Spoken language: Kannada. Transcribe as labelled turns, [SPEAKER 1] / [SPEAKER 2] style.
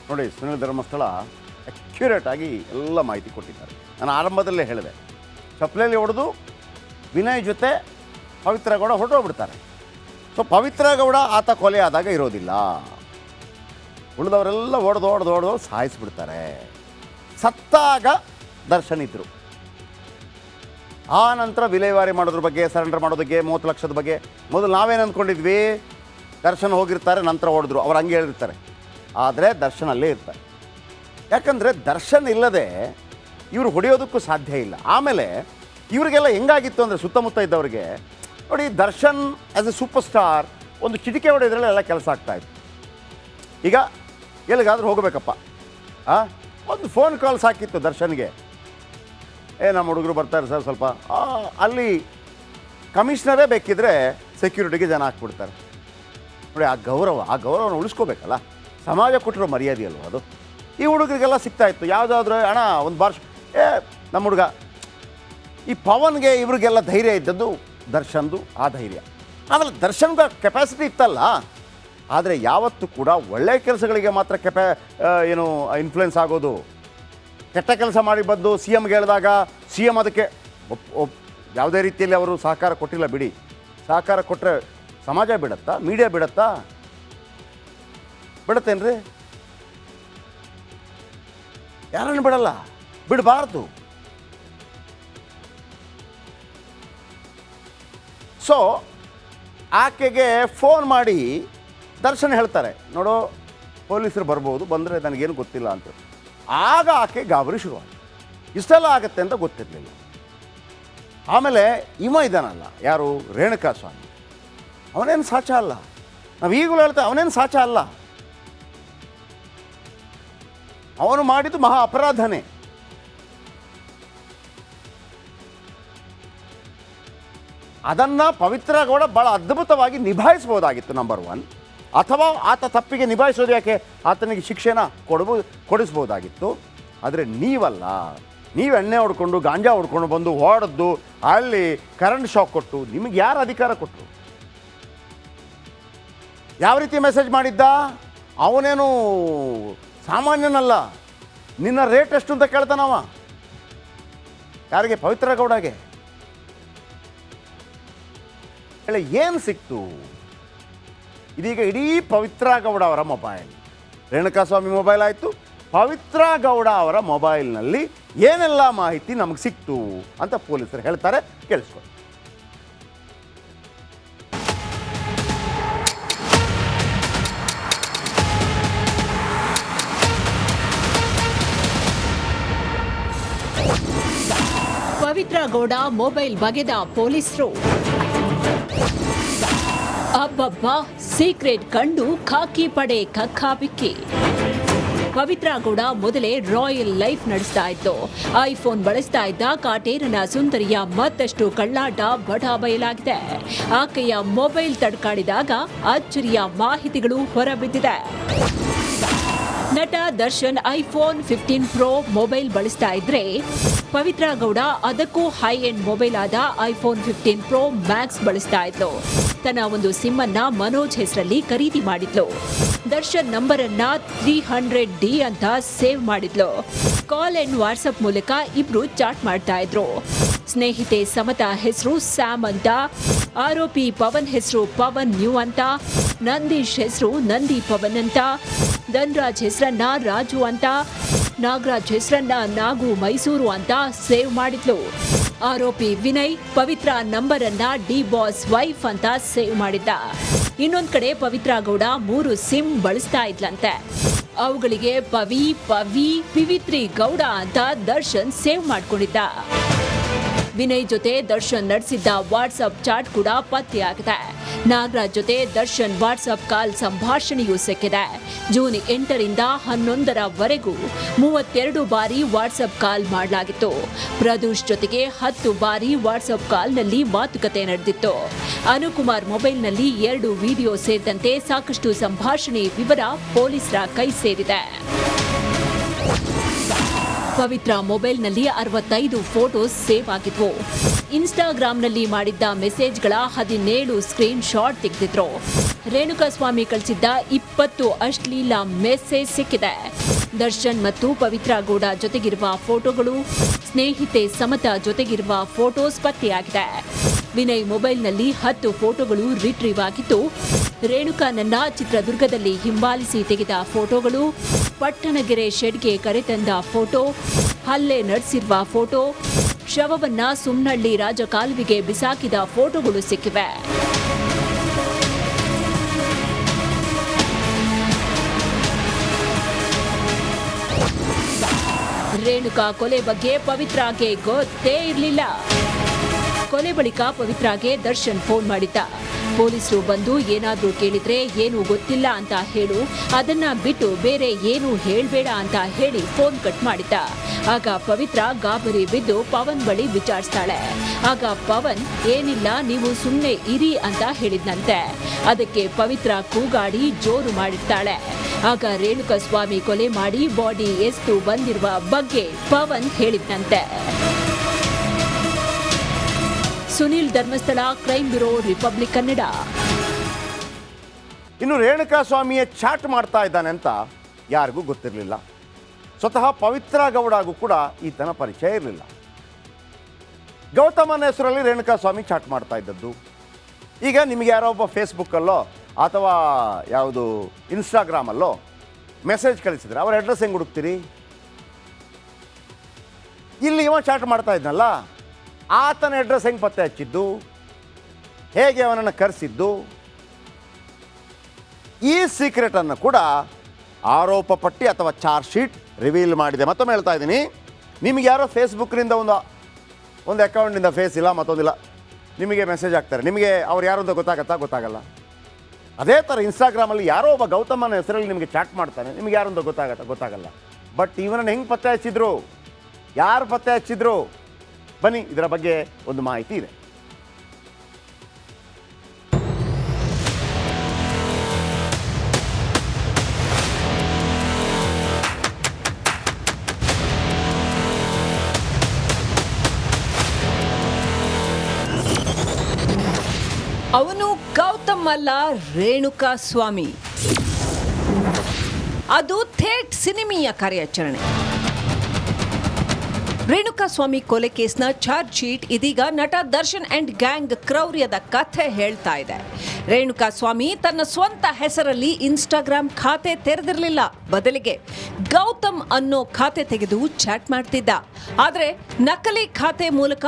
[SPEAKER 1] ನೋಡಿ, ಸುನಿಲ್ ಧರ್ಮಸ್ಥಳ ಅಕ್ಯುರೇಟಾಗಿ ಎಲ್ಲ ಮಾಹಿತಿ ಕೊಟ್ಟಿದ್ದಾರೆ. ನಾನು ಆರಂಭದಲ್ಲೇ ಹೇಳಿದೆ, ಚಪ್ಪಲೆಯಲ್ಲಿ ಹೊಡೆದು ವಿನಯ್ ಜೊತೆ ಪವಿತ್ರ ಗೌಡ ಹೊರಟೋಗ್ಬಿಡ್ತಾರೆ. ಸೊ ಪವಿತ್ರ ಗೌಡ ಆತ ಕೊಲೆ ಆದಾಗ ಇರೋದಿಲ್ಲ, ಉಳಿದವರೆಲ್ಲ ಹೊಡೆದು ಸಾಯಿಸಿಬಿಡ್ತಾರೆ. ಸತ್ತಾಗ ದರ್ಶನ್ ಇದ್ದರು. ಆ ನಂತರ ವಿಲೇವಾರಿ ಮಾಡೋದ್ರ ಬಗ್ಗೆ, ಸರೆಂಡರ್ ಮಾಡೋದಕ್ಕೆ 30 ಲಕ್ಷದ ಬಗ್ಗೆ ಮೊದಲು ನಾವೇನು ಅಂದ್ಕೊಂಡಿದ್ವಿ, ದರ್ಶನ್ ಹೋಗಿರ್ತಾರೆ ನಂತರ ಹೊಡೆದ್ರು, ಅವ್ರು ಹಂಗೆ ಹೇಳಿರ್ತಾರೆ. ಆದರೆ ದರ್ಶನ್ ಅಲ್ಲೇ ಇರ್ತಾರೆ. ಯಾಕಂದರೆ ದರ್ಶನ್ ಇಲ್ಲದೆ ಇವರು ಹೊಡೆಯೋದಕ್ಕೂ ಸಾಧ್ಯ ಇಲ್ಲ. ಆಮೇಲೆ ಇವರಿಗೆಲ್ಲ ಹೆಂಗಾಗಿತ್ತು ಅಂದರೆ, ಸುತ್ತಮುತ್ತ ಇದ್ದವ್ರಿಗೆ ನೋಡಿ, Darshan as A super star ಒಂದು ಚಿಟಿಕೆ ಹೊಡೆಯೋದ್ರಲ್ಲಿ ಎಲ್ಲ ಕೆಲಸ ಆಗ್ತಾಯಿತ್ತು. ಈಗ ಎಲ್ಲಿಗಾದ್ರೂ ಹೋಗಬೇಕಪ್ಪ, ಒಂದು ಫೋನ್ ಕಾಲ್ ಸಾಕಿತ್ತು ದರ್ಶನ್ಗೆ, ನಮ್ಮ ಹುಡುಗರು ಬರ್ತಾರೆ ಸರ್ ಸ್ವಲ್ಪ, ಅಲ್ಲಿ ಕಮಿಷನರೇ ಬೇಕಿದ್ರೆ ಸೆಕ್ಯೂರಿಟಿಗೆ ಜನ ಹಾಕ್ಬಿಡ್ತಾರೆ. ನೋಡಿ, ಆ ಗೌರವನ ಉಳಿಸ್ಕೋಬೇಕಲ್ಲ, ಸಮಾಜ ಕೊಟ್ಟಿರೋ ಮರ್ಯಾದೆ ಅಲ್ವ ಅದು. ಈ ಹುಡುಗರಿಗೆಲ್ಲ ಸಿಗ್ತಾಯಿತ್ತು. ಯಾವುದಾದ್ರೂ ಅಣ್ಣ ಒಂದು ಬಾರ್ಷ ನಮ್ಮ ಹುಡುಗ, ಈ ಪವನ್ಗೆ ಇವ್ರಿಗೆಲ್ಲ ಧೈರ್ಯ ಇದ್ದದ್ದು ದರ್ಶನ್ದು ಆ ಧೈರ್ಯ. ಆಮೇಲೆ ದರ್ಶನ್ಗೆ ಕೆಪಾಸಿಟಿ ಇತ್ತಲ್ಲ, ಆದರೆ ಯಾವತ್ತೂ ಕೂಡ ಒಳ್ಳೆಯ ಕೆಲಸಗಳಿಗೆ ಮಾತ್ರ ಇನ್ಫ್ಲುಯೆನ್ಸ್ ಆಗೋದು. ಕೆಟ್ಟ ಕೆಲಸ ಮಾಡಿ ಬಂದು ಸಿ ಎಮ್ಗೆ ಹೇಳಿದಾಗ ಸಿ ಎಮ್ ಅದಕ್ಕೆ ಯಾವುದೇ ರೀತಿಯಲ್ಲಿ ಅವರು ಸಹಕಾರ ಕೊಟ್ಟಿಲ್ಲ. ಬಿಡಿ, ಸಹಕಾರ ಕೊಟ್ಟರೆ ಸಮಾಜ ಬಿಡತ್ತಾ, ಮೀಡಿಯಾ ಬಿಡತ್ತಾ? ಬಿಡತ್ತೇನ್ರಿ? ಯಾರನ್ನು ಬಿಡಲ್ಲ, ಬಿಡಬಾರ್ದು. ಸೊ ಆಕೆಗೆ ಫೋನ್ ಮಾಡಿ ದರ್ಶನ್ ಹೇಳ್ತಾರೆ, ನೋಡು ಪೊಲೀಸರು ಬರ್ಬೋದು, ಬಂದರೆ ನನಗೇನು ಗೊತ್ತಿಲ್ಲ ಅಂತ. ಆಗ ಆಕೆ ಗಾಬರಿ ಶುರುವಾಯಿತು. ಇಷ್ಟೆಲ್ಲ ಆಗುತ್ತೆ ಅಂತ ಗೊತ್ತಿರಲಿಲ್ಲ. ಆಮೇಲೆ ಇದ್ದಾನಲ್ಲ, ಯಾರು, ರೇಣುಕಾ ಸ್ವಾಮಿ, ಅವನೇನು ಸಾಚ ಅಲ್ಲ. ನಾವು ಈಗಲೂ ಹೇಳ್ತೇವೆ, ಅವನೇನು ಸಾಚ ಅಲ್ಲ. ಅವನು ಮಾಡಿದ್ದು ಮಹಾ ಅಪರಾಧನೇ. ಅದನ್ನು ಪವಿತ್ರ ಗೌಡ ಭಾಳ ಅದ್ಭುತವಾಗಿ ನಿಭಾಯಿಸ್ಬೋದಾಗಿತ್ತು, ನಂಬರ್ 1. ಅಥವಾ ಆತ ತಪ್ಪಿಗೆ ನಿಭಾಯಿಸೋದು ಯಾಕೆ, ಆತನಿಗೆ ಶಿಕ್ಷೆನ ಕೊಡಿಸ್ಬೋದಾಗಿತ್ತು. ಆದರೆ ನೀವಲ್ಲ, ನೀವು ಎಣ್ಣೆ ಹೊಡ್ಕೊಂಡು ಗಾಂಜಾ ಹೊಡ್ಕೊಂಡು ಬಂದು ಹೊಡೆದು ಅಲ್ಲಿ ಕರೆಂಟ್ ಶಾಕ್ ಕೊಟ್ಟು ನಿಮಗೆ ಯಾರು ಅಧಿಕಾರ ಕೊಟ್ಟರು? ಯಾವ ರೀತಿ ಮೆಸೇಜ್ ಮಾಡಿದ್ದ? ಅವನೇನು ಸಾಮಾನ್ಯನಲ್ಲ, ನಿನ್ನ ರೇಟ್ ಎಷ್ಟು ಅಂತ ಕೇಳ್ತಾನವ. ಯಾರಿಗೆ? ಪವಿತ್ರ ಗೌಡಗೆ. ಹೇಳಿ, ಏನು ಸಿಕ್ತು? ಇದೀಗ ಇಡೀ ಪವಿತ್ರ ಗೌಡ ಅವರ ಮೊಬೈಲ್, ರೇಣುಕಾಸ್ವಾಮಿ ಮೊಬೈಲ್ ಆಯಿತು, ಪವಿತ್ರ ಗೌಡ ಅವರ ಮೊಬೈಲ್ನಲ್ಲಿ ಏನೆಲ್ಲ ಮಾಹಿತಿ ನಮಗೆ ಸಿಕ್ತು ಅಂತ ಪೊಲೀಸರು ಹೇಳ್ತಾರೆ. ಕೇಳಿಸ್ಕೊಳ್ಳಿ.
[SPEAKER 2] ಪವಿತ್ರ ಗೌಡ ಮೊಬೈಲ್ ಬಗೆದ ಪೊಲೀಸರು. ಅಬ್ಬಬ್ಬ, ಸೀಕ್ರೆಟ್ ಕಂಡು ಖಾಕಿ ಪಡೆ ಕಕ್ಕಾಬಿಕ್ಕಿ. ಪವಿತ್ರ ಗೌಡ ಮೊದಲೇ ರಾಯಲ್ ಲೈಫ್ ನಡೆಸ್ತಾ ಇದ್ದು, ಐಫೋನ್ ಬಳಸ್ತಾ ಇದ್ದ ಕಾಟೇರನ ಸುಂದರಿಯ ಮತ್ತಷ್ಟು ಕಳ್ಳಾಟ ಬಟ ಬಯಲಾಗಿದೆ. ಆಕೆಯ ಮೊಬೈಲ್ ತಡ್ಕಾಡಿದಾಗ ಅಚ್ಚರಿಯ ಮಾಹಿತಿಗಳು ಹೊರಬಿದ್ದಿದೆ. ನಟ ದರ್ಶನ್ ಐಫೋನ್ 15 ಪ್ರೋ ಮೊಬೈಲ್ ಬಳಸ್ತಾ ಇದ್ರೆ, ಪವಿತ್ರ ಗೌಡ ಅದಕ್ಕೂ ಹೈ ಎಂಡ್ ಮೊಬೈಲ್ ಆದ ಐಫೋನ್ 15 ಪ್ರೋ ಮ್ಯಾಕ್ಸ್ ಬಳಸ್ತಾ ಇದ್ಲು. ತನ್ನ ಒಂದು ಸಿಮ್ ಅನ್ನ ಮನೋಜ್ ಹೆಸರಲ್ಲಿ ಖರೀದಿ ಮಾಡಿದ್ಲು. ದರ್ಶನ್ ನಂಬರ್ ಅನ್ನ 300D ಅಂತ ಸೇವ್ ಮಾಡಿದ್ಲು. ಕಾಲ್ ಅಂಡ್ ವಾಟ್ಸ್ಆಪ್ ಮೂಲಕ ಇಬ್ರು ಚಾಟ್ ಮಾಡ್ತಾ ಇದ್ರು. ಸ್ನೇಹಿತೆ ಸಮತಾ ಹೆಸರು ಸ್ಯಾಮ್ ಅಂತ, ಆರೋಪಿ ಪವನ್ ಹೆಸರು ಪವನ್ ನ್ಯೂ ಅಂತ, ನಂದೀಶ್ ಹೆಸರು ನಂದಿ ಪವನ್ ಅಂತ, ಧನ್ರಾಜ್ ಹೆಸರನ್ನ ರಾಜು ಅಂತ, ನಾಗರಾಜ್ ಹೆಸರನ್ನ ನಾಗು ಮೈಸೂರು ಅಂತ ಸೇವ್ ಮಾಡಿದ್ಲು. ಆರೋಪಿ ವಿನಯ್ ಪವಿತ್ರ ನಂಬರ್ ಅನ್ನ ಡಿ ಬಾಸ್ ವೈಫ್ ಅಂತ ಸೇವ್ ಮಾಡಿದ್ದ. ಇನ್ನೊಂದ್ ಕಡೆ ಪವಿತ್ರ ಗೌಡ 3 ಸಿಮ್ ಬಳಸ್ತಾ ಇದ್ಲಂತೆ. ಅವುಗಳಿಗೆ ಪವಿತ್ರಿ ಗೌಡ ಅಂತ ದರ್ಶನ್ ಸೇವ್ ಮಾಡ್ಕೊಂಡಿದ್ದ. ವಿನಯ್ ಜೊತೆ ದರ್ಶನ್ ನಡೆಸಿದ್ದ ವಾಟ್ಸ್ಆಪ್ ಚಾಟ್ ಕೂಡ ಪತ್ತೆಯಾಗಿದೆ. ನಾಗರಾಜ್ ಜೊತೆ ದರ್ಶನ್ ವಾಟ್ಸ್ಆಪ್ ಕಾಲ್ ಸಂಭಾಷಣೆಯೂ ಸಿಕ್ಕಿದೆ. ಜೂನ್ 8ರಿಂದ 11ರವರೆಗೂ 32 ಬಾರಿ ವಾಟ್ಸ್ಆಪ್ ಕಾಲ್ ಮಾಡಲಾಗಿತ್ತು. ಪ್ರದೂಷ್ ಜೊತೆಗೆ 10 ಬಾರಿ ವಾಟ್ಸ್ಆಪ್ ಕಾಲ್ನಲ್ಲಿ ಮಾತುಕತೆ ನಡೆದಿತ್ತು. ಅನುಕುಮಾರ್ ಮೊಬೈಲ್ನಲ್ಲಿ 2 ವಿಡಿಯೋ ಸೇರಿದಂತೆ ಸಾಕಷ್ಟು ಸಂಭಾಷಣೆ ವಿವರ ಪೊಲೀಸರ ಕೈ ಸೇರಿದೆ. ಪವಿತ್ರ ಮೊಬೈಲ್ನಲ್ಲಿ 65 ಫೋಟೋಸ್ ಸೇವ್ ಆಗಿದ್ವು. ಇನ್ಸ್ಟಾಗ್ರಾಂನಲ್ಲಿ ಮಾಡಿದ್ದ ಮೆಸೇಜ್ಗಳ 17 ಸ್ಕ್ರೀನ್ ಶಾಟ್ ತೆಗೆದಿದ್ರು. ರೇಣುಕಾಸ್ವಾಮಿ ಕಳಿಸಿದ್ದ 20 ಅಶ್ಲೀಲ ಮೆಸೇಜ್ ಸಿಕ್ಕಿದೆ. ದರ್ಶನ್ ಮತ್ತು ಪವಿತ್ರ ಗೌಡ ಜೊತೆಗಿರುವ ಫೋಟೋಗಳು, ಸ್ನೇಹಿತೆ ಸಮತಾ ಜೊತೆಗಿರುವ ಫೋಟೋಸ್ ಪತ್ತೆಯಾಗಿದೆ. ವಿನಯ್ ಮೊಬೈಲ್ನಲ್ಲಿ 10 ಫೋಟೋಗಳು ರಿಟ್ರೀವ್ ಆಗಿದ್ದು, ರೇಣುಕಾನನ್ನ ಚಿತ್ರದುರ್ಗದಲ್ಲಿ ಹಿಂಬಾಲಿಸಿ ತೆಗೆದ ಫೋಟೋಗಳು, ಪಟ್ಟಣಗೆರೆ ಶೆಡ್ಗೆ ಕರೆತಂದ ಫೋಟೋ, ಹಲ್ಲೆ ನಡೆಸಿರುವ ಫೋಟೋ, ಶವವನ್ನ ಸುಮ್ನಹಳ್ಳಿ ರಾಜಕಾಲುವೆಗೆ ಬಿಸಾಕಿದ ಫೋಟೋಗಳು ಸಿಕ್ಕಿವೆ. ರೇಣುಕಾ ಕೊಲೆ ಬಗ್ಗೆ ಪವಿತ್ರಾಗೆ ಗೊತ್ತೇ ಇರಲಿಲ್ಲ. ಕೊಲೆ ಬಳಿಕ ಪವಿತ್ರಾಗೆ ದರ್ಶನ್ ಫೋನ್ ಮಾಡಿದ್ದ. ಪೊಲೀಸರು ಬಂದು ಏನಾದ್ರೂ ಕೇಳಿದ್ರೆ ಏನು ಗೊತ್ತಿಲ್ಲ ಅಂತ ಹೇಳು, ಅದನ್ನ ಬಿಟ್ಟು ಬೇರೆ ಏನು ಹೇಳ್ಬೇಡ ಅಂತ ಹೇಳಿ ಫೋನ್ ಕಟ್ ಮಾಡಿದ್ದ. ಆಗ ಪವಿತ್ರ ಗಾಬರಿ ಬಿದ್ದು ಪವನ್ ಬಳಿ ವಿಚಾರಿಸ್ತಾಳೆ. ಆಗ ಪವನ್ ಏನಿಲ್ಲ, ನೀವು ಸುಮ್ಮನೆ ಇರಿ ಅಂತ ಹೇಳಿದ್ನಂತೆ. ಅದಕ್ಕೆ ಪವಿತ್ರ ಕೂಗಾಡಿ ಜೋರು ಮಾಡಿರ್ತಾಳೆ. ಆಗ ರೇಣುಕಾಸ್ವಾಮಿ ಕೊಲೆ ಮಾಡಿ ಬಾಡಿ ಎಸ್ತು ಬಂದಿರುವ ಬಗ್ಗೆ ಪವನ್ ಹೇಳಿದ್ನಂತೆ. Sunil Dharmasthala, crime bureau, republic Kannada.
[SPEAKER 1] ಇನ್ನು ರೇಣುಕಾಸ್ವಾಮಿಯೇ ಚಾಟ್ ಮಾಡ್ತಾ ಇದ್ದಾನೆ ಅಂತ ಯಾರಿಗೂ ಗೊತ್ತಿರಲಿಲ್ಲ. ಸ್ವತಃ ಪವಿತ್ರ ಗೌಡಗೂ ಕೂಡ ಈತನ ಪರಿಚಯ ಇರಲಿಲ್ಲ. ಗೌತಮನ ಹೆಸರಲ್ಲಿ ರೇಣುಕಾಸ್ವಾಮಿ ಚಾಟ್ ಮಾಡ್ತಾ ಇದ್ದದ್ದು. ಈಗ ನಿಮಗೆ ಯಾರೋ ಒಬ್ಬ ಫೇಸ್ಬುಕ್ಕಲ್ಲೋ ಅಥವಾ ಯಾವುದು ಇನ್ಸ್ಟಾಗ್ರಾಮಲ್ಲೋ ಮೆಸೇಜ್ ಕಳಿಸಿದ್ರೆ ಅವ್ರ ಅಡ್ರೆಸ್ ಹೆಂಗೆ ಹುಡುಕ್ತೀರಿ? ಇಲ್ಲಿ ಇವ ಚಾಟ್ ಮಾಡ್ತಾ ಇದ್ನಲ್ಲ, ಆತನ ಅಡ್ರೆಸ್ ಹೆಂಗೆ ಪತ್ತೆ ಹಚ್ಚಿದ್ದು, ಹೇಗೆ ಅವನನ್ನು ಕರೆಸಿದ್ದು, ಈ ಸೀಕ್ರೆಟನ್ನು ಕೂಡ ಆರೋಪ ಪಟ್ಟಿ ಅಥವಾ ಚಾರ್ಜ್ ಶೀಟ್ ರಿವೀಲ್ ಮಾಡಿದೆ. ಮತ್ತೊಮ್ಮೆ ಹೇಳ್ತಾ ಇದ್ದೀನಿ, ನಿಮಗೆ ಯಾರೋ ಫೇಸ್ಬುಕ್ನಿಂದ ಒಂದು ಅಕೌಂಟಿಂದ ಫೇಸ್ ಇಲ್ಲ, ಮತ್ತೊಂದಿಲ್ಲ, ನಿಮಗೆ ಮೆಸೇಜ್ ಹಾಕ್ತಾರೆ. ನಿಮಗೆ ಅವ್ರು ಯಾರು ಅಂತ ಗೊತ್ತಾಗಲ್ಲ. ಅದೇ ಥರ ಇನ್ಸ್ಟಾಗ್ರಾಮಲ್ಲಿ ಯಾರೋ ಒಬ್ಬ ಗೌತಮನ ಹೆಸರಲ್ಲಿ ನಿಮಗೆ ಚಾಟ್ ಮಾಡ್ತಾನೆ, ನಿಮಗೆ ಯಾರು ಅಂತ ಗೊತ್ತಾಗಲ್ಲ. ಬಟ್ ಇವನನ್ನು ಹೆಂಗೆ ಪತ್ತೆ ಹಚ್ಚಿದ್ರು, ಯಾರು ಪತ್ತೆ ಹಚ್ಚಿದ್ರು? ಬನ್ನಿ, ಇದರ ಬಗ್ಗೆ ಒಂದು ಮಾಹಿತಿ ಇದೆ.
[SPEAKER 3] ಅವನು ಗೌತಮ್ ಅಲ್ಲ, ರೇಣುಕಾಸ್ವಾಮಿ. ಅದು ಥೇಟ್ ಸಿನಿಮೀಯ ಕಾರ್ಯಾಚರಣೆ. ರೇಣುಕಾಸ್ವಾಮಿ ಕೊಲೆ ಕೇಸ್ನ ಚಾರ್ಜ್ ಶೀಟ್ ಇದೀಗ ನಟ ದರ್ಶನ್ ಅಂಡ್ ಗ್ಯಾಂಗ್ ಕ್ರೌರ್ಯದ ಕಥೆ ಹೇಳ್ತಾ ಇದೆ. ರೇಣುಕಾಸ್ವಾಮಿ ತನ್ನ ಸ್ವಂತ ಹೆಸರಲ್ಲಿ ಇನ್ಸ್ಟಾಗ್ರಾಂ ಖಾತೆ ತೆರೆದಿರಲಿಲ್ಲ. ಬದಲಿಗೆ ಗೌತಮ್ ಅನ್ನೋ ಖಾತೆ ತೆಗೆದು ಚಾಟ್ ಮಾಡ್ತಿದ್ದ. ಆದರೆ ನಕಲಿ ಖಾತೆ ಮೂಲಕ